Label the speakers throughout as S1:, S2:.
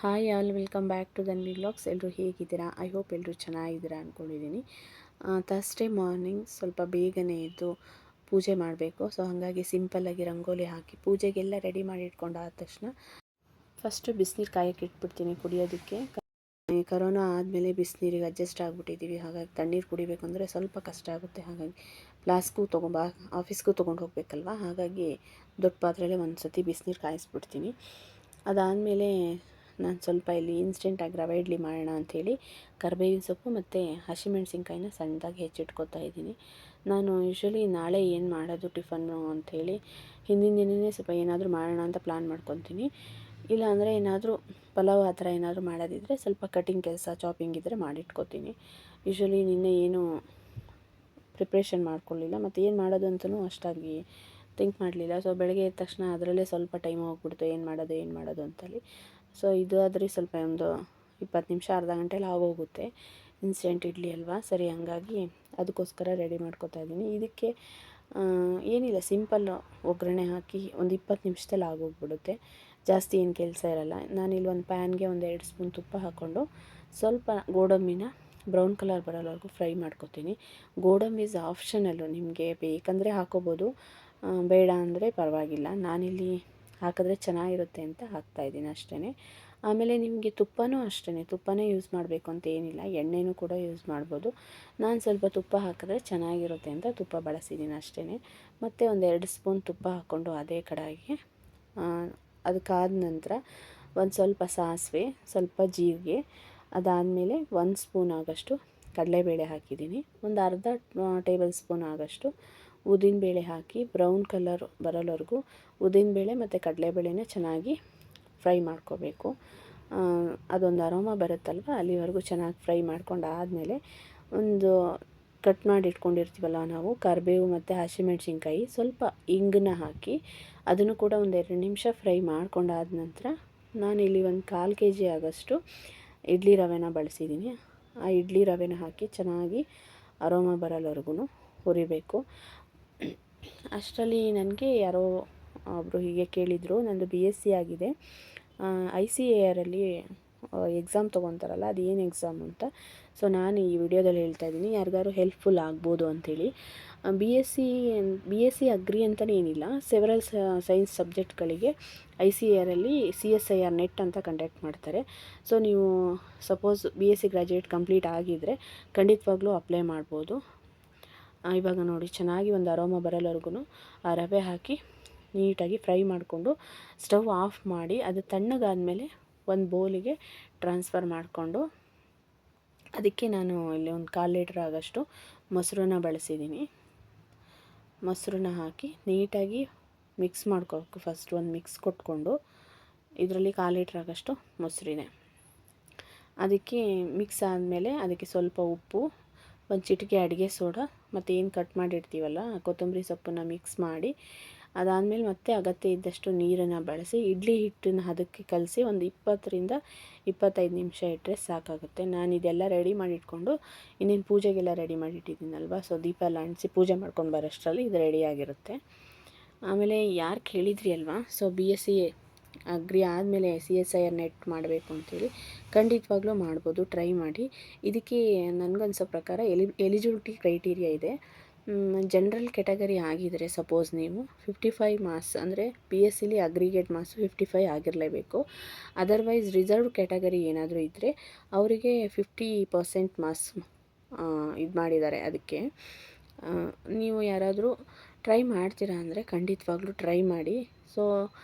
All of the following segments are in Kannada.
S1: Hi all, welcome back to Dhanvi vlogs. ಎಲ್ಲರೂ ಹೇಗಿದ್ದೀರಾ? ಐ ಹೋಪ್ ಎಲ್ಲರೂ ಚೆನ್ನಾಗಿದ್ದೀರಾ ಅಂದ್ಕೊಂಡಿದ್ದೀನಿ. ಥರ್ಸ್ಡೇ ಮಾರ್ನಿಂಗ್ ಸ್ವಲ್ಪ ಬೇಗನೆ ಎದ್ದು ಪೂಜೆ ಮಾಡಬೇಕು. ಸೊ ಹಾಗಾಗಿ ಸಿಂಪಲ್ಲಾಗಿ ರಂಗೋಲಿ ಹಾಕಿ ಪೂಜೆಗೆಲ್ಲ ರೆಡಿ ಮಾಡಿ ಇಟ್ಕೊಂಡಾದ ತಕ್ಷಣ ಫಸ್ಟು ಬಿಸಿನೀರು ಕಾಯಕ್ಕೆ ಇಟ್ಬಿಡ್ತೀನಿ ಕುಡಿಯೋದಕ್ಕೆ. ಈ ಕರೋನಾ ಆದಮೇಲೆ ಬಿಸಿನೀರಿಗೆ ಅಡ್ಜಸ್ಟ್ ಆಗಿಬಿಟ್ಟಿದ್ದೀವಿ. ಹಾಗಾಗಿ ತಣ್ಣೀರು ಕುಡಿಬೇಕು ಅಂದರೆ ಸ್ವಲ್ಪ ಕಷ್ಟ ಆಗುತ್ತೆ. ಹಾಗಾಗಿ ಫ್ಲಾಸ್ಕು ಆಫೀಸ್ಗೂ ತೊಗೊಂಡು ಹೋಗಬೇಕಲ್ವ. ಹಾಗಾಗಿ ದೊಡ್ಡ ಪಾತ್ರೆಯಲ್ಲೇ ಒಂದು ಸತಿ ಬಿಸಿನೀರು ಕಾಯಿಸ್ಬಿಡ್ತೀನಿ. ಅದಾದಮೇಲೆ ನಾನು ಸ್ವಲ್ಪ ಇಲ್ಲಿ ಇನ್ಸ್ಟೆಂಟಾಗಿ ರವೆ ಇಡ್ಲಿ ಮಾಡೋಣ ಅಂಥೇಳಿ ಕರಿಬೇವಿನ ಸೊಪ್ಪು ಮತ್ತು ಹಸಿಮೆಣ್ಸಿನ್ಕಾಯಿನ ಸಣ್ಣದಾಗಿ ಹೆಚ್ಚಿಟ್ಕೊತಾ ಇದ್ದೀನಿ. ನಾನು ಯೂಶ್ವಲಿ ನಾಳೆ ಏನು ಮಾಡೋದು ಟಿಫನ್ನು ಅಂಥೇಳಿ ಹಿಂದಿನ ದಿನವೇ ಸ್ವಲ್ಪ ಏನಾದರೂ ಮಾಡೋಣ ಅಂತ ಪ್ಲ್ಯಾನ್ ಮಾಡ್ಕೊತೀನಿ. ಇಲ್ಲಾಂದರೆ ಏನಾದರೂ ಪಲಾವ್ ಆ ಥರ ಏನಾದರೂ ಮಾಡೋದಿದ್ದರೆ ಸ್ವಲ್ಪ ಕಟಿಂಗ್ ಕೆಲಸ, ಚಾಪಿಂಗ್ ಇದ್ದರೆ ಮಾಡಿಟ್ಕೋತೀನಿ. ಯೂಶ್ವಲಿ ನಿನ್ನೆ ಏನು ಪ್ರಿಪ್ರೇಷನ್ ಮಾಡ್ಕೊಳ್ಳಿಲ್ಲ ಮತ್ತು ಏನು ಮಾಡೋದು ಅಂತಲೂ ಅಷ್ಟಾಗಿ ಥಿಂಕ್ ಮಾಡಲಿಲ್ಲ. ಸೊ ಬೆಳಗ್ಗೆ ಎದ್ದ ತಕ್ಷಣ ಅದರಲ್ಲೇ ಸ್ವಲ್ಪ ಟೈಮ್ ಹೋಗ್ಬಿಡ್ತು ಏನು ಮಾಡೋದು ಅಂತೇಳಿ. ಸೊ ಇದು ಆದರೆ ಸ್ವಲ್ಪ ಒಂದು 20 ನಿಮಿಷ ಅರ್ಧ ಗಂಟೆಲಿ ಆಗೋಗುತ್ತೆ. ಇನ್ಸ್ಟೆಂಟ್ ಇಡ್ಲಿ ಅಲ್ವಾ, ಸರಿ ಹಾಗಾಗಿ ಅದಕ್ಕೋಸ್ಕರ ರೆಡಿ ಮಾಡ್ಕೊತಾ ಇದ್ದೀನಿ. ಇದಕ್ಕೆ ಏನಿಲ್ಲ, ಸಿಂಪಲ್ಲು ಒಗ್ಗರಣೆ ಹಾಕಿ ಒಂದು 20 ನಿಮಿಷದಲ್ಲಿ ಆಗೋಗ್ಬಿಡುತ್ತೆ. ಜಾಸ್ತಿ ಏನು ಕೆಲಸ ಇರಲ್ಲ. ನಾನಿಲ್ಲಿ ಒಂದು ಪ್ಯಾನ್ಗೆ ಒಂದು 2 ಸ್ಪೂನ್ ತುಪ್ಪ ಹಾಕ್ಕೊಂಡು ಸ್ವಲ್ಪ ಗೋಡಂಬಿನ ಬ್ರೌನ್ ಕಲರ್ ಬರೋವರೆಗೂ ಫ್ರೈ ಮಾಡ್ಕೊತೀನಿ. ಗೋಡಂಬಿ ಈಸ್ ಆಪ್ಷನಲ್ಲು, ನಿಮಗೆ ಬೇಕಂದರೆ ಹಾಕೋಬೋದು, ಬೇಡ ಅಂದರೆ ಪರವಾಗಿಲ್ಲ. ನಾನಿಲ್ಲಿ ಹಾಕಿದ್ರೆ ಚೆನ್ನಾಗಿರುತ್ತೆ ಅಂತ ಹಾಕ್ತಾಯಿದ್ದೀನಿ ಅಷ್ಟೇ. ಆಮೇಲೆ ನಿಮಗೆ ತುಪ್ಪನೂ ಅಷ್ಟೇ, ತುಪ್ಪನೇ ಯೂಸ್ ಮಾಡಬೇಕು ಅಂತ ಏನಿಲ್ಲ, ಎಣ್ಣೆನೂ ಕೂಡ ಯೂಸ್ ಮಾಡ್ಬೋದು. ನಾನು ಸ್ವಲ್ಪ ತುಪ್ಪ ಹಾಕಿದ್ರೆ ಚೆನ್ನಾಗಿರುತ್ತೆ ಅಂತ ತುಪ್ಪ ಬಳಸಿದ್ದೀನಿ ಅಷ್ಟೇ. ಮತ್ತು ಒಂದು 2 ಸ್ಪೂನ್ ತುಪ್ಪ ಹಾಕ್ಕೊಂಡು ಅದೇ ಕಡಾಯಿಗೆ ಅದಕ್ಕಾದ ನಂತರ ಒಂದು ಸ್ವಲ್ಪ ಸಾಸಿವೆ, ಸ್ವಲ್ಪ ಜೀರಿಗೆ, ಅದಾದಮೇಲೆ 1 ಸ್ಪೂನ್ ಆಗೋಷ್ಟು ಕಡಲೆಬೇಳೆ ಹಾಕಿದ್ದೀನಿ. ಒಂದು ಅರ್ಧ ಟೇಬಲ್ ಸ್ಪೂನ್ ಆಗೋಷ್ಟು ಉದ್ದಿನಬೇಳೆ ಹಾಕಿ ಬ್ರೌನ್ ಕಲರ್ ಬರೋವರೆಗೂ ಉದ್ದಿನಬೇಳೆ ಮತ್ತು ಕಡಲೆಬೇಳೆನ ಚೆನ್ನಾಗಿ ಫ್ರೈ ಮಾಡ್ಕೋಬೇಕು. ಅದೊಂದು ಅರೋಮಾ ಬರುತ್ತಲ್ವ, ಅಲ್ಲಿವರೆಗೂ ಚೆನ್ನಾಗಿ ಫ್ರೈ ಮಾಡ್ಕೊಂಡು ಆದಮೇಲೆ ಒಂದು ಕಟ್ ಮಾಡಿ ಇಟ್ಕೊಂಡಿರ್ತೀವಲ್ಲ ನಾವು ಕರಿಬೇವು ಮತ್ತು ಹಸಿಮೆಣ್ಸಿನ್ಕಾಯಿ, ಸ್ವಲ್ಪ ಇಂಗನ್ನ ಹಾಕಿ ಅದನ್ನು ಕೂಡ ಒಂದು 2 ನಿಮಿಷ ಫ್ರೈ ಮಾಡ್ಕೊಂಡಾದ ನಂತರ ನಾನಿಲ್ಲಿ ಒಂದು 1/4 kg ಆಗೋಷ್ಟು ಇಡ್ಲಿ ರವೆನ ಬಳಸಿದ್ದೀನಿ. ಆ ಇಡ್ಲಿ ರವೆನ ಹಾಕಿ ಚೆನ್ನಾಗಿ ಅರೋಮಾ ಬರೋವರೆಗೂ ಹುರಿಬೇಕು. ಅಷ್ಟರಲ್ಲಿ ನನಗೆ ಯಾರೋ ಒಬ್ಬರು ಹೀಗೆ ಕೇಳಿದರು, ನಂದು BSc ಆಗಿದೆ, ICARಲ್ಲಿ ಎಕ್ಸಾಮ್ ತೊಗೊತಾರಲ್ಲ, ಅದು ಏನು ಎಕ್ಸಾಮ್ ಅಂತ. ಸೊ ನಾನು ಈ ವಿಡಿಯೋದಲ್ಲಿ ಹೇಳ್ತಾ ಇದ್ದೀನಿ, ಯಾರಿಗಾರು ಹೆಲ್ಪ್ಫುಲ್ ಆಗ್ಬೋದು ಅಂಥೇಳಿ. BSc ಅಗ್ರಿ ಅಂತಲೇ ಏನಿಲ್ಲ, ಸೆವೆರಲ್ ಸೈನ್ಸ್ ಸಬ್ಜೆಕ್ಟ್ಗಳಿಗೆ ICARಲ್ಲಿ CSIR ನೆಟ್ ಅಂತ ಕಂಡಕ್ಟ್ ಮಾಡ್ತಾರೆ. ಸೊ ನೀವು ಸಪೋಸ್ BSc ಗ್ರ್ಯಾಜುಯೇಟ್ ಕಂಪ್ಲೀಟ್ ಆಗಿದ್ದರೆ ಖಂಡಿತವಾಗ್ಲೂ ಅಪ್ಲೈ ಮಾಡ್ಬೋದು. ಇವಾಗ ನೋಡಿ ಚೆನ್ನಾಗಿ ಒಂದು ಅರೋಮಾ ಬರೋವರೆಗೂ ಆ ರವೆ ಹಾಕಿ ನೀಟಾಗಿ ಫ್ರೈ ಮಾಡಿಕೊಂಡು ಸ್ಟವ್ ಆಫ್ ಮಾಡಿ ಅದು ತಣ್ಣಗಾದಮೇಲೆ ಒಂದು ಬೌಲಿಗೆ ಟ್ರಾನ್ಸ್ಫರ್ ಮಾಡಿಕೊಂಡು ಅದಕ್ಕೆ ನಾನು ಇಲ್ಲಿ ಒಂದು 1/4 ಲೀಟ್ರ್ ಆಗೋಷ್ಟು ಮೊಸರನ್ನ ಬಳಸಿದ್ದೀನಿ. ಮೊಸರನ್ನ ಹಾಕಿ ನೀಟಾಗಿ ಮಿಕ್ಸ್ ಮಾಡ್ಕೋಬೇಕು. ಫಸ್ಟ್ ಒಂದು ಮಿಕ್ಸ್ ಕೊಟ್ಕೊಂಡು ಇದರಲ್ಲಿ 1/4 ಲೀಟ್ರ್ ಆಗೋಷ್ಟು ಮೊಸರಿದೆ. ಅದಕ್ಕೆ ಮಿಕ್ಸ್ ಆದಮೇಲೆ ಅದಕ್ಕೆ ಸ್ವಲ್ಪ ಉಪ್ಪು, ಒಂದು ಚಿಟಿಕೆ ಅಡುಗೆ ಸೋಡಾ ಮತ್ತು ಏನು ಕಟ್ ಮಾಡಿರ್ತೀವಲ್ಲ ಕೊತ್ತಂಬರಿ ಸೊಪ್ಪನ್ನು ಮಿಕ್ಸ್ ಮಾಡಿ, ಅದಾದಮೇಲೆ ಮತ್ತೆ ಅಗತ್ಯ ಇದ್ದಷ್ಟು ನೀರನ್ನು ಬಳಸಿ ಇಡ್ಲಿ ಹಿಟ್ಟನ್ನು ಅದಕ್ಕೆ ಕಲಸಿ ಒಂದು 20ರಿಂದ 25 ನಿಮಿಷ ಇಟ್ಟರೆ ಸಾಕಾಗುತ್ತೆ. ನಾನು ಇದೆಲ್ಲ ರೆಡಿ ಮಾಡಿ ಇಟ್ಕೊಂಡು ಇನ್ನೇನು ಪೂಜೆಗೆಲ್ಲ ರೆಡಿ ಮಾಡಿ ಇಟ್ಟಿದ್ದೀನಲ್ವ, ಸೊ ದೀಪ ಎಲ್ಲ ಅಂಟಿಸಿ ಪೂಜೆ ಮಾಡ್ಕೊಂಡು ಬರೋಷ್ಟರಲ್ಲಿ ಇದು ರೆಡಿಯಾಗಿರುತ್ತೆ. ಆಮೇಲೆ ಯಾರು ಕೇಳಿದ್ರಿ ಅಲ್ವಾ, ಸೊ BSc ಅಗ್ರಿ ಆದಮೇಲೆ CSIR ನೆಟ್ ಮಾಡಬೇಕು ಅಂಥೇಳಿ, ಖಂಡಿತವಾಗ್ಲೂ ಮಾಡ್ಬೋದು, ಟ್ರೈ ಮಾಡಿ. ಇದಕ್ಕೆ ನನಗನ್ಸೋ ಪ್ರಕಾರ ಎಲಿಜಿಬಿಲಿಟಿ ಕ್ರೈಟೀರಿಯಾ ಇದೆ. ಜನರಲ್ ಕ್ಯಾಟಗರಿ ಆಗಿದರೆ ಸಪೋಸ್ ನೀವು 55 ಮಾರ್ಕ್ಸ್ ಅಂದರೆ BScಲಿ ಅಗ್ರಿಗೇಟ್ ಮಾರ್ಕ್ಸು 55 ಆಗಿರಲೇಬೇಕು. ಅದರ್ವೈಸ್ ರಿಸರ್ವ್ಡ್ ಕ್ಯಾಟಗರಿ ಏನಾದರೂ ಇದ್ದರೆ ಅವರಿಗೆ 50% ಮಾರ್ಕ್ಸ್ ಇದು ಮಾಡಿದ್ದಾರೆ. ಅದಕ್ಕೆ ನೀವು ಯಾರಾದರೂ ಟ್ರೈ ಮಾಡ್ತೀರಾ ಅಂದರೆ ಖಂಡಿತವಾಗ್ಲೂ ಟ್ರೈ ಮಾಡಿ. ಸೊ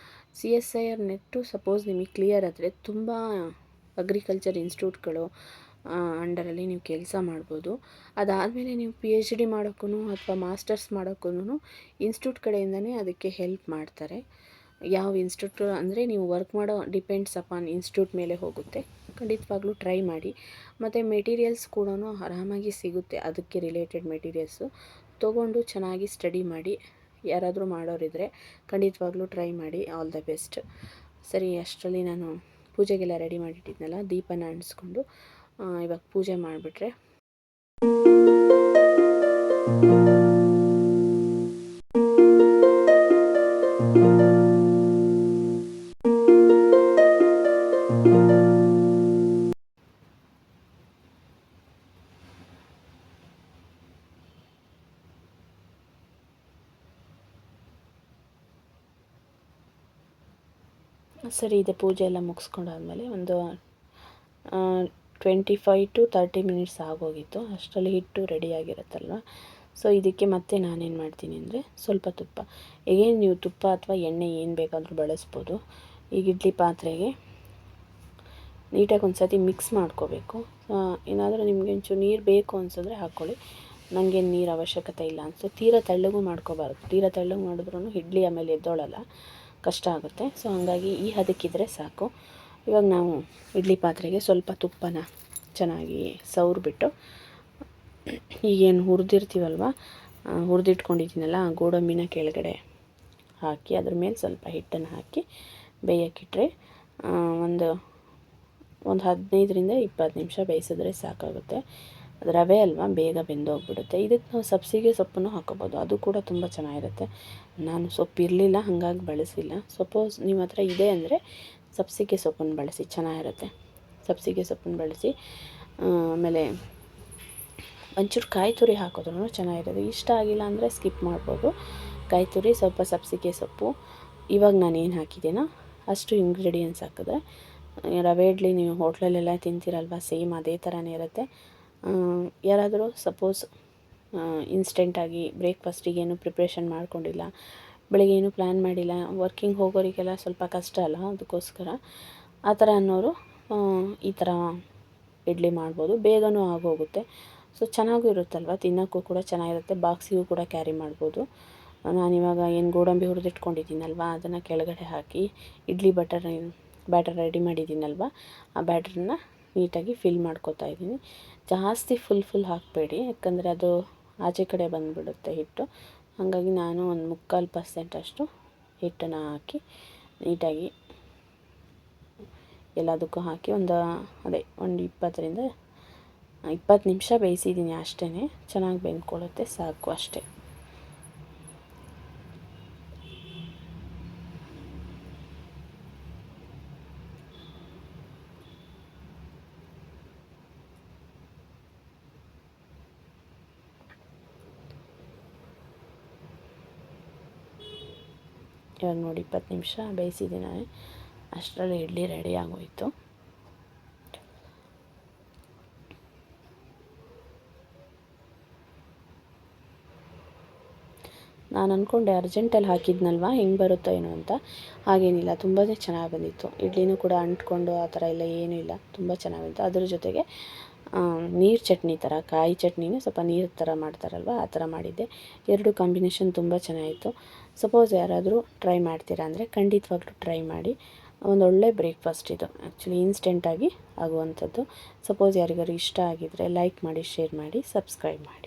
S1: CSIR ನೆಟ್ಟು ಸಪೋಸ್ ನಿಮಗೆ ಕ್ಲಿಯರ್ ಆದರೆ ತುಂಬ ಅಗ್ರಿಕಲ್ಚರ್ ಇನ್ಸ್ಟಿಟ್ಯೂಟ್ಗಳು ಅಂಡರಲ್ಲಿ ನೀವು ಕೆಲಸ ಮಾಡ್ಬೋದು. ಅದಾದಮೇಲೆ ನೀವು PhD ಮಾಡೋಕ್ಕೂ ಅಥವಾ ಮಾಸ್ಟರ್ಸ್ ಮಾಡೋಕ್ಕೂ ಇನ್ಸ್ಟಿಟ್ಯೂಟ್ ಕಡೆಯಿಂದನೇ ಅದಕ್ಕೆ ಹೆಲ್ಪ್ ಮಾಡ್ತಾರೆ. ಯಾವ ಇನ್ಸ್ಟಿಟ್ಯೂಟ್ ಅಂದರೆ ನೀವು ವರ್ಕ್ ಮಾಡೋ ಡಿಪೆಂಡ್ಸ್ ಅಪಾನ್ ಇನ್ಸ್ಟಿಟ್ಯೂಟ್ ಮೇಲೆ ಹೋಗುತ್ತೆ. ಖಂಡಿತವಾಗ್ಲೂ ಟ್ರೈ ಮಾಡಿ. ಮತ್ತು ಮೆಟೀರಿಯಲ್ಸ್ ಕೂಡ ಆರಾಮಾಗಿ ಸಿಗುತ್ತೆ, ಅದಕ್ಕೆ ರಿಲೇಟೆಡ್ ಮೆಟೀರಿಯಲ್ಸು ತೊಗೊಂಡು ಚೆನ್ನಾಗಿ ಸ್ಟಡಿ ಮಾಡಿ. ಯಾರಾದರೂ ಮಾಡೋರಿದ್ದರೆ ಖಂಡಿತವಾಗ್ಲೂ ಟ್ರೈ ಮಾಡಿ. All the best. ಸರಿ, ಅಷ್ಟರಲ್ಲಿ ನಾನು ಪೂಜೆಗೆಲ್ಲ ರೆಡಿ ಮಾಡಿಟ್ಟಿದ್ನಲ್ಲ, ದೀಪನ ಅಂಟಿಸ್ಕೊಂಡು ಇವಾಗ ಪೂಜೆ ಮಾಡಿಬಿಟ್ರೆ ಸರಿ ಇದೆ. ಪೂಜೆ ಎಲ್ಲ ಮುಗಿಸ್ಕೊಂಡಾದ್ಮೇಲೆ ಒಂದು 25 to 30 ಮಿನಿಟ್ಸ್ ಆಗೋಗಿತ್ತು. ಅಷ್ಟರಲ್ಲಿ ಹಿಟ್ಟು ರೆಡಿಯಾಗಿರುತ್ತಲ್ವ. ಸೊ ಇದಕ್ಕೆ ಮತ್ತೆ ನಾನೇನು ಮಾಡ್ತೀನಿ ಅಂದರೆ ಸ್ವಲ್ಪ ತುಪ್ಪ, ಏನು ನೀವು ತುಪ್ಪ ಅಥವಾ ಎಣ್ಣೆ ಏನು ಬೇಕಾದರೂ ಬಳಸ್ಬೋದು. ಈಗ ಇಡ್ಲಿ ಪಾತ್ರೆಗೆ ನೀಟಾಗಿ ಒಂದು ಸತಿ ಮಿಕ್ಸ್ ಮಾಡ್ಕೋಬೇಕು. ಏನಾದರೂ ನಿಮಗೆ ಒಂಚೂರು ನೀರು ಬೇಕು ಅನ್ಸಿದ್ರೆ ಹಾಕ್ಕೊಳ್ಳಿ. ನನಗೇನು ನೀರು ಅವಶ್ಯಕತೆ ಇಲ್ಲ ಅನಿಸ್ತು. ತೀರಾ ತೆಳ್ಳಗೂ ಮಾಡ್ಕೋಬಾರ್ದು. ತೀರಾ ತೆಳ್ಳಗೆ ಮಾಡಿದ್ರೂ ಇಡ್ಲಿ ಆಮೇಲೆ ಎದ್ದೋಳಲ್ಲ, ಕಷ್ಟ ಆಗುತ್ತೆ. ಸೊ ಹಾಗಾಗಿ ಈ ಹದಕ್ಕಿದ್ರೆ ಸಾಕು. ಇವಾಗ ನಾವು ಇಡ್ಲಿ ಪಾತ್ರೆಗೆ ಸ್ವಲ್ಪ ತುಪ್ಪನ ಚೆನ್ನಾಗಿ ಸವರ್ಬಿಟ್ಟು, ಈಗೇನು ಹುರಿದಿರ್ತೀವಲ್ವ, ಹುರಿದಿಟ್ಕೊಂಡಿದ್ದೀನಲ್ಲ ಆ ಗೋಡಂಬಿನ ಕೆಳಗಡೆ ಹಾಕಿ ಅದ್ರ ಮೇಲೆ ಸ್ವಲ್ಪ ಹಿಟ್ಟನ್ನು ಹಾಕಿ ಬೇಯಕ್ಕಿಟ್ರೆ ಒಂದು 15ರಿಂದ 20 ನಿಮಿಷ ಬೇಯಿಸಿದ್ರೆ ಸಾಕಾಗುತ್ತೆ. ಅದು ರವೆ ಅಲ್ವಾ, ಬೇಗ ಬೆಂದೋಗ್ಬಿಡುತ್ತೆ. ಇದಕ್ಕೆ ನಾವು ಸಬ್ಸಿಗೆ ಸೊಪ್ಪನ್ನು ಹಾಕೋಬೋದು, ಅದು ಕೂಡ ತುಂಬ ಚೆನ್ನಾಗಿರುತ್ತೆ. ನಾನು ಸೊಪ್ಪು ಇರಲಿಲ್ಲ ಹಾಗಾಗಿ ಬಳಸಿಲ್ಲ. ಸಪೋಸ್ ನಿಮ್ಮ ಹತ್ರ ಇದೆ ಅಂದರೆ ಸಬ್ಸಿಗೆ ಸೊಪ್ಪನ್ನು ಬಳಸಿ, ಚೆನ್ನಾಗಿರುತ್ತೆ. ಸಬ್ಸಿಗೆ ಸೊಪ್ಪನ್ನು ಬಳಸಿ. ಆಮೇಲೆ ಒಂಚೂರು ಕಾಯಿ ತುರಿ ಹಾಕಿದ್ರೂ ಚೆನ್ನಾಗಿರುತ್ತೆ. ಇಷ್ಟ ಆಗಿಲ್ಲ ಅಂದರೆ ಸ್ಕಿಪ್ ಮಾಡ್ಬೋದು. ಕಾಯಿ ತುರಿ, ಸ್ವಲ್ಪ ಸಬ್ಸಿಗೆ ಸೊಪ್ಪು. ಇವಾಗ ನಾನು ಏನು ಹಾಕಿದ್ದೀನೋ ಅಷ್ಟು ಇಂಗ್ರೀಡಿಯೆಂಟ್ಸ್ ಹಾಕಿದ್ರೆ ರವೆ ಇಡ್ಲಿ ನೀವು ಹೋಟ್ಲಲ್ಲೆಲ್ಲ ತಿಂತೀರಲ್ವ, ಸೇಮ್ ಅದೇ ಥರನೇ ಇರುತ್ತೆ. ಯಾರಾದರೂ ಸಪೋಸ್ ಇನ್ಸ್ಟೆಂಟಾಗಿ ಬ್ರೇಕ್ಫಾಸ್ಟಿಗೇನು ಪ್ರಿಪ್ರೇಷನ್ ಮಾಡ್ಕೊಂಡಿಲ್ಲ, ಬೆಳಿಗ್ಗೆ ಏನು ಪ್ಲ್ಯಾನ್ ಮಾಡಿಲ್ಲ, ವರ್ಕಿಂಗ್ ಹೋಗೋರಿಗೆಲ್ಲ ಸ್ವಲ್ಪ ಕಷ್ಟ ಅಲ್ಲ, ಅದಕ್ಕೋಸ್ಕರ ಆ ಥರ ಅನ್ನೋರು ಈ ಥರ ಇಡ್ಲಿ ಮಾಡ್ಬೋದು. ಬೇಗನೂ ಆಗೋಗುತ್ತೆ. ಸೊ ಚೆನ್ನಾಗೂ ಇರುತ್ತಲ್ವ, ತಿನ್ನೋಕ್ಕೂ ಕೂಡ ಚೆನ್ನಾಗಿರುತ್ತೆ. ಬಾಕ್ಸಿಗೂ ಕೂಡ ಕ್ಯಾರಿ ಮಾಡ್ಬೋದು. ನಾನಿವಾಗ ಏನು ಗೋಡಂಬಿ ಹುರಿದಿಟ್ಕೊಂಡಿದ್ದೀನಲ್ವ ಅದನ್ನು ಕೆಳಗಡೆ ಹಾಕಿ ಇಡ್ಲಿ ಬ್ಯಾಟರ್ ರೆಡಿ ಮಾಡಿದ್ದೀನಲ್ವ, ಆ ಬ್ಯಾಟ್ರನ್ನ ನೀಟಾಗಿ ಫಿಲ್ ಮಾಡ್ಕೊತಾ ಇದ್ದೀನಿ. ಜಾಸ್ತಿ ಫುಲ್ ಹಾಕಬೇಡಿ, ಯಾಕಂದರೆ ಅದು ಆಚೆ ಕಡೆ ಬಂದುಬಿಡುತ್ತೆ ಹಿಟ್ಟು. ಹಾಗಾಗಿ ನಾನು ಒಂದು 3/4% ಅಷ್ಟು ಹಿಟ್ಟನ್ನು ಹಾಕಿ ನೀಟಾಗಿ ಎಲ್ಲದಕ್ಕೂ ಹಾಕಿ ಒಂದು 20ರಿಂದ 20 ನಿಮಿಷ ಬೇಯಿಸಿದ್ದೀನಿ ಅಷ್ಟೇ. ಚೆನ್ನಾಗಿ ಬೆಂದ್ಕೊಳ್ಳುತ್ತೆ, ಸಾಕು ಅಷ್ಟೇ. ಇವಾಗ ನೋಡಿ 20 ನಿಮಿಷ ಬೇಯಿಸಿದ್ದೀನಿ. ಅಷ್ಟರಲ್ಲಿ ಇಡ್ಲಿ ರೆಡಿ ಆಗೋಯಿತು. ನಾನು ಅಂದ್ಕೊಂಡೆ ಅರ್ಜೆಂಟಲ್ಲಿ ಹಾಕಿದ್ನಲ್ವ ಹೆಂಗೆ ಬರುತ್ತೋ ಏನೋ ಅಂತ. ಹಾಗೇನಿಲ್ಲ, ತುಂಬಾ ಚೆನ್ನಾಗಿ ಬಂದಿತ್ತು. ಇಡ್ಲಿನೂ ಕೂಡ ಅಂಟ್ಕೊಂಡು ಆ ಥರ ಎಲ್ಲ ಏನೂ ಇಲ್ಲ, ತುಂಬ ಚೆನ್ನಾಗಿ ಬಂತು. ಅದ್ರ ಜೊತೆಗೆ ನೀರು ಚಟ್ನಿ ಥರ, ಕಾಯಿ ಚಟ್ನಿನೂ ಸ್ವಲ್ಪ ನೀರು ಥರ ಮಾಡ್ತಾರಲ್ವ, ಆ ಥರ ಮಾಡಿದ್ದೆ. ಎರಡು ಕಾಂಬಿನೇಷನ್ ತುಂಬ ಚೆನ್ನಾಗಿತ್ತು. ಸಪೋಸ್ ಯಾರಾದರೂ ಟ್ರೈ ಮಾಡ್ತೀರಾ ಅಂದರೆ ಖಂಡಿತವಾಗ್ಲೂ ಟ್ರೈ ಮಾಡಿ. ಒಂದೊಳ್ಳೆ ಬ್ರೇಕ್ಫಾಸ್ಟ್ ಇದು, ಆ್ಯಕ್ಚುಲಿ ಇನ್ಸ್ಟೆಂಟಾಗಿ ಆಗುವಂಥದ್ದು. ಸಪೋಸ್ ಯಾರಿಗಾರು ಇಷ್ಟ ಆಗಿದ್ದರೆ ಲೈಕ್ ಮಾಡಿ, ಶೇರ್ ಮಾಡಿ, ಸಬ್ಸ್ಕ್ರೈಬ್ ಮಾಡಿ.